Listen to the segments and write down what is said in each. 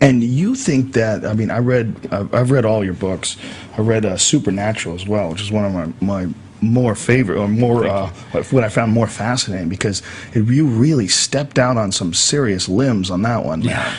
And you think that, I mean, I've read all your books. I read Supernatural as well, which is one of my more favorite, or more, what I found more fascinating, because you really stepped out on some serious limbs on that one. Yeah.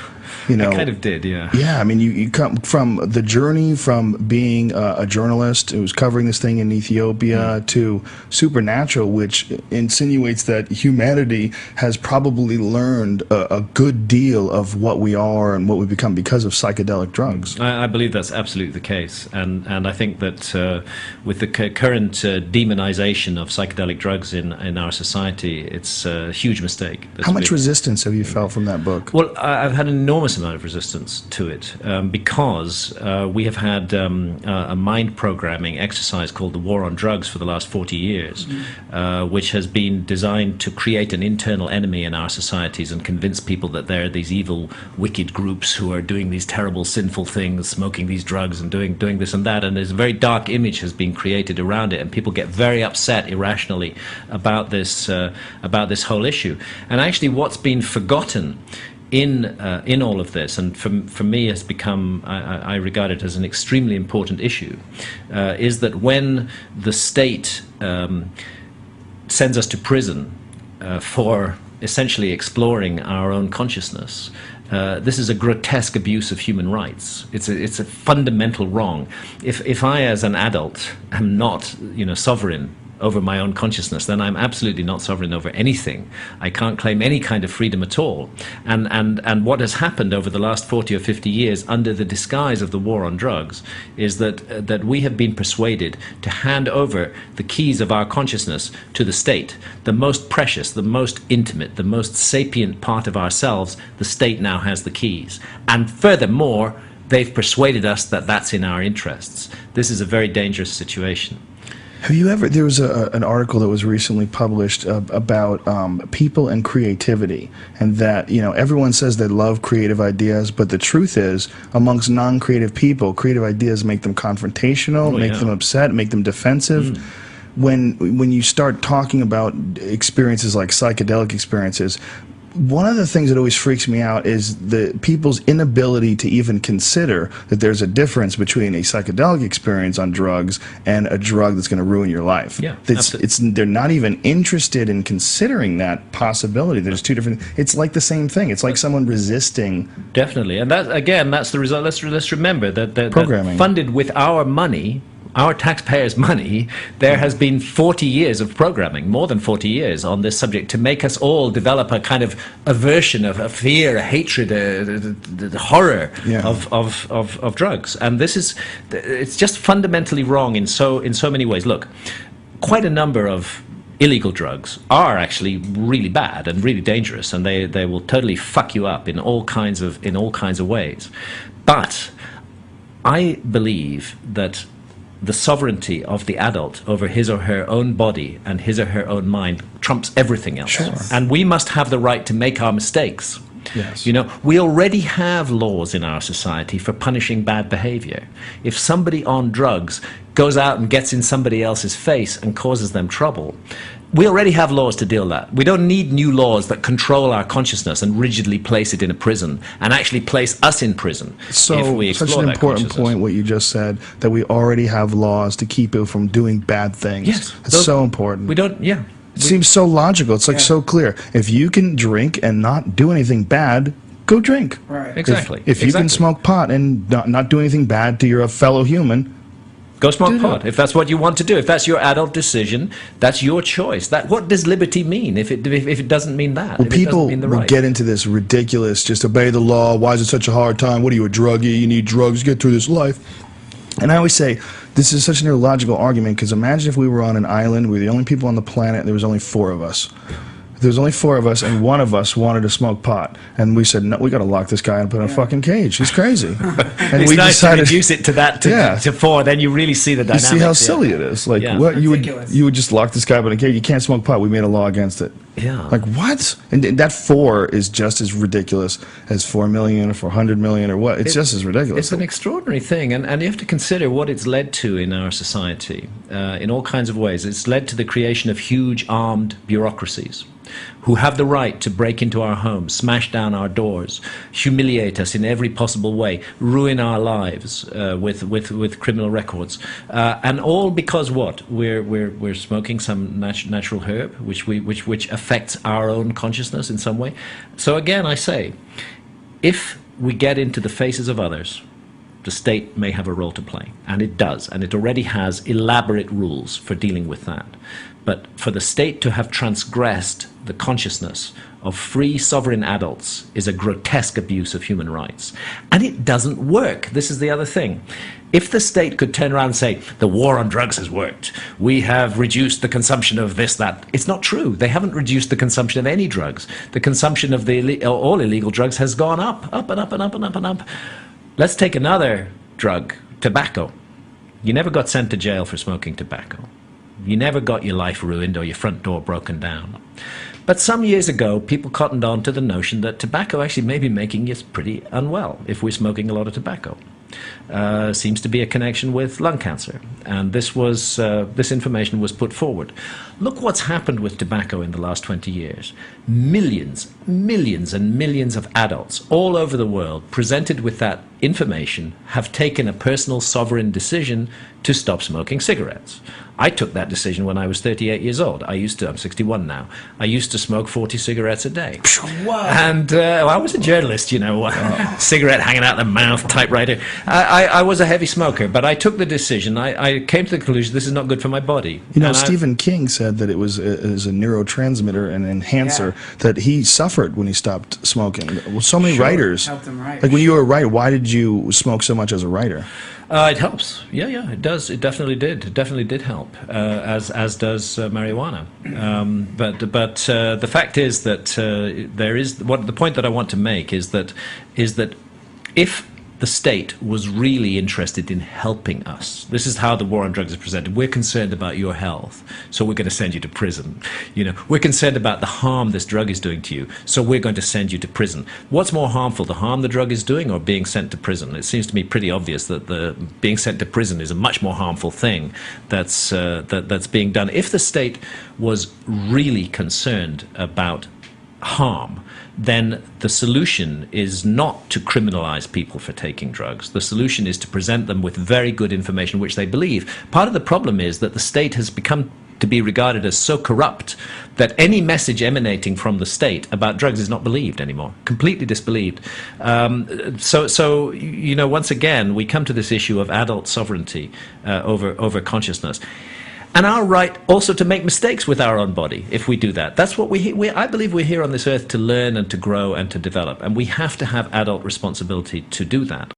You know, I kind of did, yeah. Yeah, I mean, you come from the journey from being a journalist who was covering this thing in Ethiopia to Supernatural, which insinuates that humanity has probably learned a good deal of what we are and what we become because of psychedelic drugs. I believe that's absolutely the case, and I think that with the current demonization of psychedelic drugs in our society, it's a huge mistake. How much resistance have you felt from that book? Well, I've had an enormous amount of resistance to it because we have had a mind programming exercise called the War on Drugs for the last 40 years, which has been designed to create an internal enemy in our societies and convince people that there are these evil, wicked groups who are doing these terrible, sinful things, smoking these drugs and doing this and that, and there's a very dark image has been created around it, and people get very upset irrationally about this whole issue. And actually what's been forgotten in all of this, and for me has become, I regard it as an extremely important issue, is that when the state sends us to prison for essentially exploring our own consciousness, this is a grotesque abuse of human rights. It's a fundamental wrong. If I, as an adult, am not, sovereign over my own consciousness, then I'm absolutely not sovereign over anything. I can't claim any kind of freedom at all. And what has happened over the last 40 or 50 years under the disguise of the war on drugs is that we have been persuaded to hand over the keys of our consciousness to the state. The most precious, the most intimate, the most sapient part of ourselves, the state now has the keys. And furthermore, they've persuaded us that that's in our interests. This is a very dangerous situation. Have you ever, there was an article that was recently published about people and creativity, and that, everyone says they love creative ideas, but the truth is, amongst non-creative people, creative ideas make them confrontational, make them upset, make them defensive. When you start talking about experiences like psychedelic experiences, one of the things that always freaks me out is the people's inability to even consider that there's a difference between a psychedelic experience on drugs and a drug that's going to ruin your life. Yeah, they're not even interested in considering that possibility. There's two different. It's like the same thing. It's like someone resisting. Definitely, and that's the result. Let's remember that programming funded with our money. Our taxpayers' money, there has been 40 years of programming, more than 40 years on this subject, to make us all develop a kind of aversion, a fear, a hatred, the horror of drugs. And it's just fundamentally wrong in so many ways. Look, quite a number of illegal drugs are actually really bad and really dangerous, and they will totally fuck you up in all kinds of ways. But I believe that the sovereignty of the adult over his or her own body and his or her own mind trumps everything else. Sure. And we must have the right to make our mistakes. Yes. We already have laws in our society for punishing bad behavior. If somebody on drugs goes out and gets in somebody else's face and causes them trouble, we already have laws to deal with that. We don't need new laws that control our consciousness and rigidly place it in a prison and actually place us in prison if we explore such an that important point what you just said, that we already have laws to keep you from doing bad things. Yes. It's so important. We don't, yeah. It seems so logical. It's like so clear. If you can drink and not do anything bad, go drink. Right. Exactly. If you can smoke pot and not do anything bad to your fellow human, go smoke pot. If that's what you want to do, if that's your adult decision, that's your choice. What does liberty mean if it doesn't mean that? Well, people right. get into this ridiculous, just obey the law. Why is it such a hard time? What are you, a druggie? You need drugs to get through this life. And I always say, this is such an illogical argument, because imagine if we were on an island, we were the only people on the planet, and there was only 4 of us. There was only 4 of us, and one of us wanted to smoke pot, and we said, "No, we got to lock this guy and put him in a fucking cage. He's crazy." And it's we nice decided, to reduce it to that to 4. Then you really see the dynamics. You see how silly it is. Like, what you would just lock this guy up in a cage. You can't smoke pot. We made a law against it. Yeah. Like, what? And that 4 is just as ridiculous as 4 million or 400 million or what. It's just as ridiculous. It's an extraordinary thing, and you have to consider what it's led to in our society in all kinds of ways. It's led to the creation of huge armed bureaucracies. who have the right to break into our homes, smash down our doors, humiliate us in every possible way, ruin our lives with criminal records, and all because what? We're smoking some natural herb, which affects our own consciousness in some way. So again, I say, if we get into the faces of others, the state may have a role to play, and it does, and it already has elaborate rules for dealing with that. But for the state to have transgressed the consciousness of free sovereign adults is a grotesque abuse of human rights. And it doesn't work. This is the other thing. If the state could turn around and say, the war on drugs has worked, we have reduced the consumption of this, that, it's not true. They haven't reduced the consumption of any drugs. The consumption of all illegal drugs has gone up and up and up and up and up. Let's take another drug, tobacco. You never got sent to jail for smoking tobacco. You never got your life ruined or your front door broken down. But some years ago, people cottoned on to the notion that tobacco actually may be making us pretty unwell if we're smoking a lot of tobacco. Seems to be a connection with lung cancer, and this information was put forward. Look what's happened with tobacco in the last 20 years. Millions and millions of adults all over the world presented with that information have taken a personal sovereign decision to stop smoking cigarettes. I took that decision when I was 38 years old. I'm 61 now. I used to smoke 40 cigarettes a day. Wow. And I was a journalist, cigarette hanging out the mouth, typewriter. I was a heavy smoker, but I took the decision. I came to the conclusion this is not good for my body. Stephen King said that it was a neurotransmitter and enhancer that he suffered when he stopped smoking. Well, so many writers. Helped him write. Like when you were a writer, why did you smoke so much as a writer? It helps. Yeah, it does. It definitely did. It definitely did help, as does marijuana. But the fact is that the point that I want to make is that if the state was really interested in helping us. This is how the war on drugs is presented. We're concerned about your health, so we're going to send you to prison. We're concerned about the harm this drug is doing to you, so we're going to send you to prison. What's more harmful, the harm the drug is doing or being sent to prison? It seems to me pretty obvious that the being sent to prison is a much more harmful thing that's being done. If the state was really concerned about harm, then the solution is not to criminalize people for taking drugs. The solution is to present them with very good information which they believe. Part of the problem is that the state has become to be regarded as so corrupt that any message emanating from the state about drugs is not believed anymore, completely disbelieved. So once again, we come to this issue of adult sovereignty over consciousness. And our right also to make mistakes with our own body if we do that. That's what I believe we're here on this earth to learn and to grow and to develop. And we have to have adult responsibility to do that.